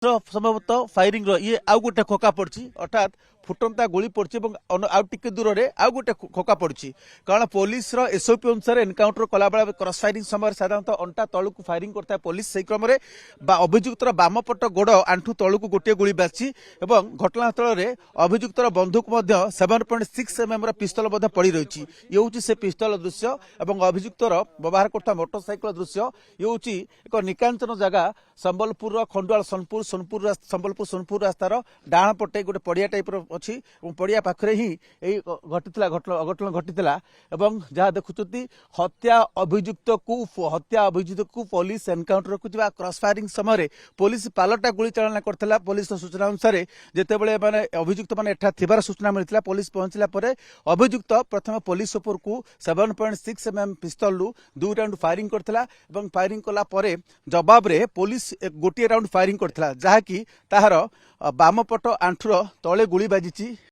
संभवतः फायरिंग ये आउ गोटे खोका पड़ी अर्थात फुटंता गोली पड़ी आउ टिके दूर में आउ गोटे खोका पड़ी कारण पुलिस एसओपी अनुसार एनकाउंटर कला बेला क्रॉस फायरिंग समय साधारणतः अंटा तलू फायरिंग करता है पुलिस से क्रम अभियुक्तर बाम पट गोड़ आंठू तलू गोटे गोली बाची घटनास्थल में अभियुक्तर बंधुक 7.6 पिस्तल पड़ी रही ये हूँ से पिस्तल दृश्य और अभियुक्तर व्यवहार करता मोटरसाइकेल दृश्य ये हूँ एक निकांचन जगह संबलपुर खंडुआल संबलपुर सोनपुर रास्तार डाण पटे गोटे पड़िया टाइप अच्छी पड़िया पाखरे ही घटी अघटन घटी जहाँ देखुं हत्या अभियुक्त को पुलिस एनकाउंटर को क्रॉस फायरिंग समय पुलिस पालटा गुली चालना करथिला पुलिस सूचना अनुसार जितेबाला माने अभियुक्त माने एठा थिबार सूचना मिलता पुलिस पहुंचला परे अभियुक्त प्रथम पुलिस उपर को 7.6 पिस्तल रु 2 राउंड फायरिंग करथिला एवं फायरिंग कला परे जवाब रे पुलिस गोटे राउंड फायरिंग करथिला जहाँकि ताहार बाम पट आंठुर तले गुली बाजिची।